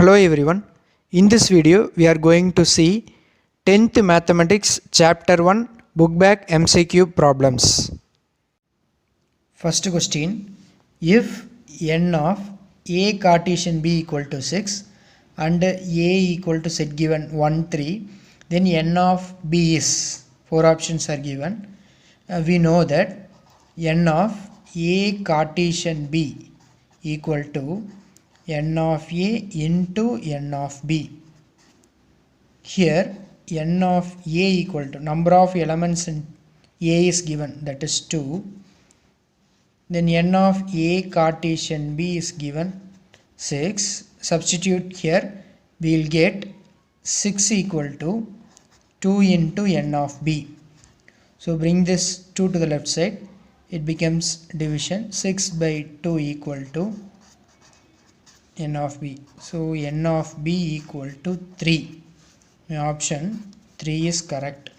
Hello everyone. In this video we are going to see 10th Mathematics Chapter 1 Book Back MCQ problems. First question, if n of a Cartesian b equal to 6 and a equal to set given 1 3, then n of b is, 4 options are given. We know that n of a Cartesian b equal to n of a into n of b. Here n of a equal to number of elements in a is given, that is 2. Then n of a Cartesian b is given 6. Substitute here, we will get 6 equal to 2 into n of b. So bring this 2 to the left side, it becomes division. 6 by 2 equal to n of b. So n of b equal to 3. My option 3 is correct.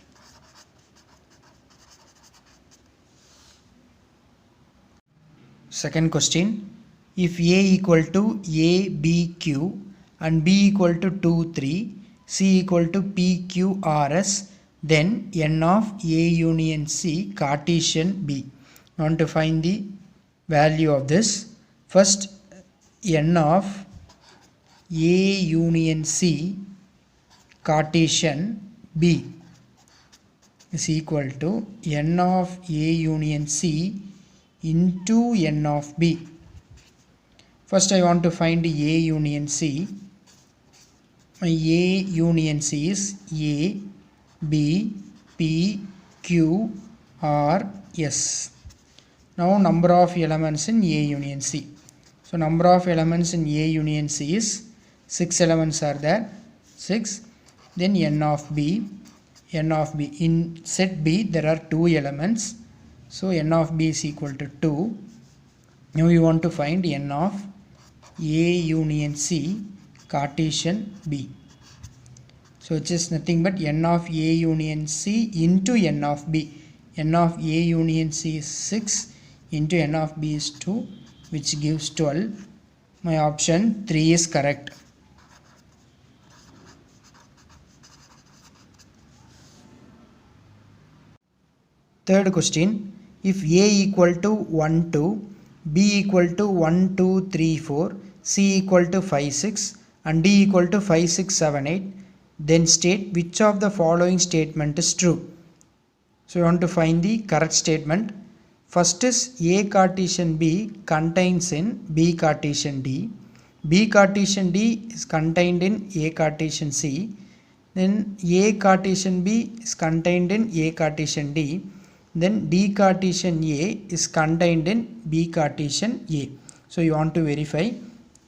Second question, if a equal to a b q and b equal to 2 3, c equal to p q r s, then n of a union c Cartesian b. I want to find the value of this. First, n of a union c Cartesian b is equal to n of a union c into n of b. First I want to find a union c. My a union c is a, b, p, q, r, s. Now number of elements in a union c. So number of elements in a union c is 6 elements are there, 6. Then n of b, in set b there are 2 elements, so n of b is equal to 2. Now we want to find n of a union c Cartesian b. So it is nothing but n of a union c into n of b. N of a union c is 6 into n of b is 2, which gives 12. My option 3 is correct. Third question, if a equal to 1 2, b equal to 1 2 3 4, c equal to 5 6 and d equal to 5 6 7 8, then state which of the following statement is true. So we want to find the correct statement. First is a Cartesian b contains in b Cartesian d, b Cartesian d is contained in a Cartesian c, then a Cartesian b is contained in a Cartesian d, then d Cartesian a is contained in b Cartesian a. So you want to verify.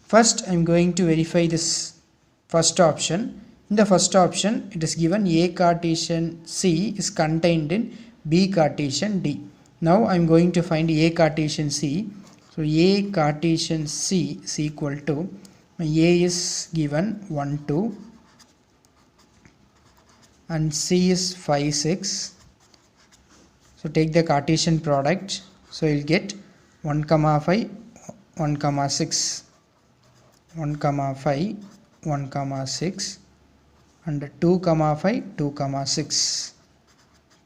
First I am going to verify this first option. In the first option it is given a Cartesian c is contained in b Cartesian d. Now I am going to find a Cartesian c. So a Cartesian c is equal to, a is given 1 2 and c is 5 6. So take the Cartesian product. So you will get 1 comma 5 1 comma 6, 1 comma 5 1 comma 6 and 2 comma 5 2 comma 6,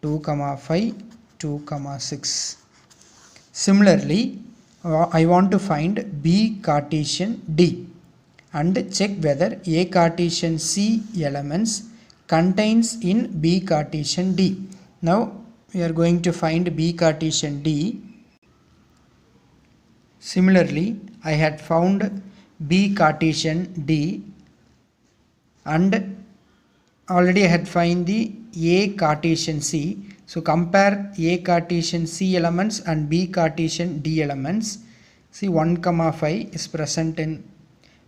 2 comma 5 2 comma 6. Similarly I want to find b Cartesian d and check whether a Cartesian c elements contains in b Cartesian d. Now we are going to find b Cartesian d. Similarly I had found b Cartesian d and already I had find the a Cartesian c. So compare a Cartesian c elements and b Cartesian d elements. See 1 comma 5 is present in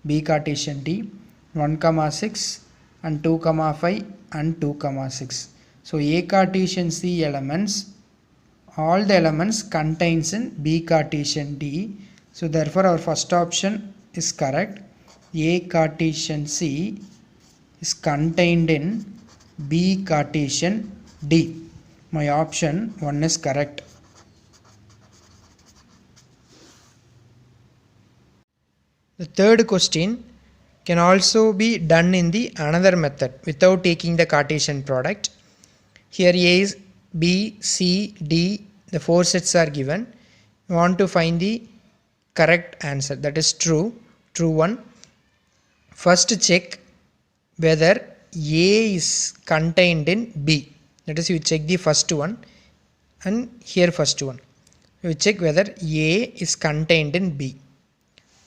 b Cartesian d, 1 comma 6 and 2 comma 5 and 2 comma 6. So a Cartesian c elements, all the elements contains in b Cartesian d. So therefore our first option is correct. A Cartesian c is contained in b Cartesian d. My option 1 is correct. The third question, can also be done in the another method without taking the Cartesian product. Here A is B, C, D, the 4 sets are given. You want to find the correct answer, that is true one. First check whether A is contained in B. That is, you check the first one and here first one. You check whether A is contained in B.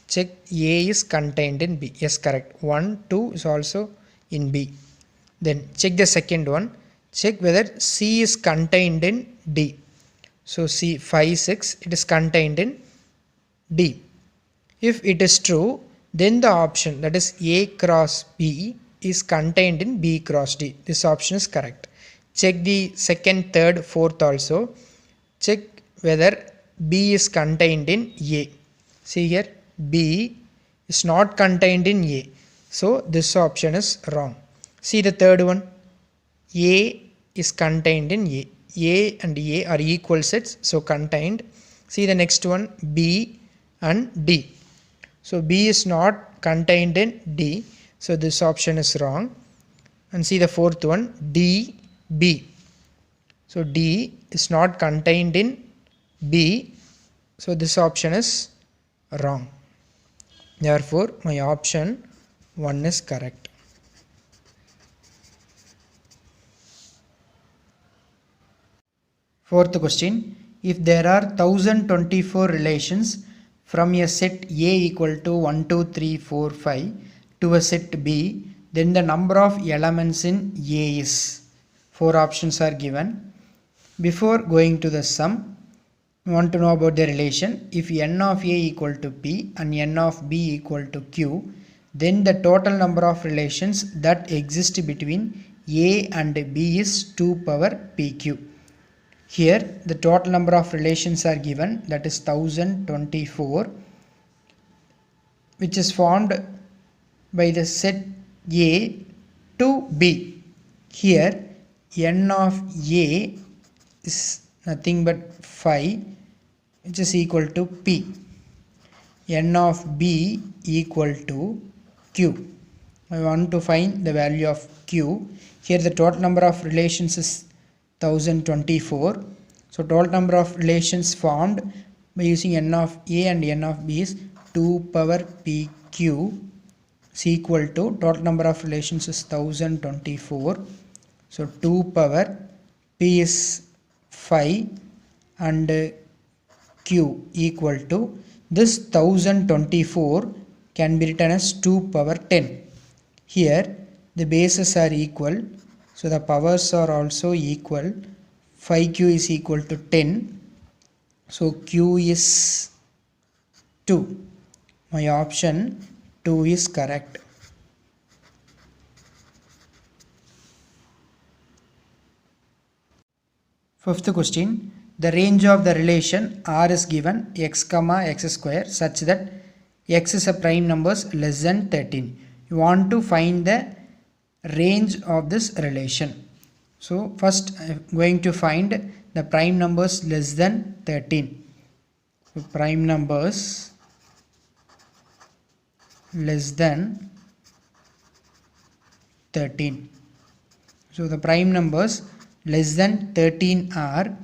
Check A is contained in B. Yes, correct. 1, 2 is also in B. Then check the second one. Check whether C is contained in D. So C 5, 6, it is contained in D. If it is true, then the option, that is A cross B, is contained in B cross D. This option is correct. Check the second, third, fourth also. Check whether B is contained in A. See here, B is not contained in A. So this option is wrong. See the third one. A is contained in A. A and A are equal sets, so contained. See the next one, B and D. So B is not contained in D, so this option is wrong. And see the fourth one, D, B. So D is not contained in B, so this option is wrong. Therefore, my option 1 is correct. Fourth question, if there are 1024 relations from a set A equal to 1, 2, 3, 4, 5 to a set B, then the number of elements in A is. 4 options are given. Before going to the sum, we want to know about the relation. If n of A equal to P and n of B equal to Q, then the total number of relations that exist between A and B is 2 power PQ. Here the total number of relations are given, that is 1024, which is formed by the set A to B. Here n of A is nothing but 5, which is equal to P. N of B equal to Q. I want to find the value of Q. Here the total number of relations is 1024. So total number of relations formed by using n of A and n of B is 2 power PQ is equal to total number of relations is 1024. So 2 power P is 5 and Q equal to this 1024 can be written as 2 power 10. Here the bases are equal, so the powers are also equal. 5Q is equal to 10, so Q is 2. My option 2 is correct. Fifth question, the range of the relation R is given x comma x square such that x is a prime numbers less than 13. You want to find the range of this relation. So first I am going to find the prime numbers less than 13. So prime numbers less than 13. So the prime numbers less than 13 are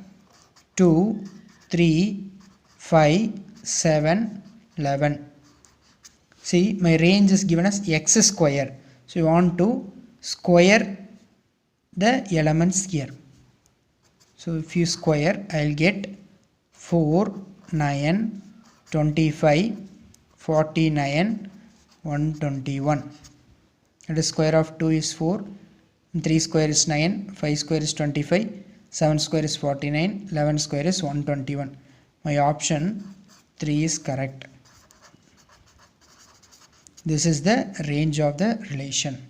2, 3, 5, 7, 11. See, my range is given as x square. So you want to square the elements here. So if you square, I will get 4, 9, 25, 49, 121. That is square of 2 is 4, 3 square is 9, 5 square is 25, 7 square is 49, 11 square is 121. My option 3 is correct. This is the range of the relation.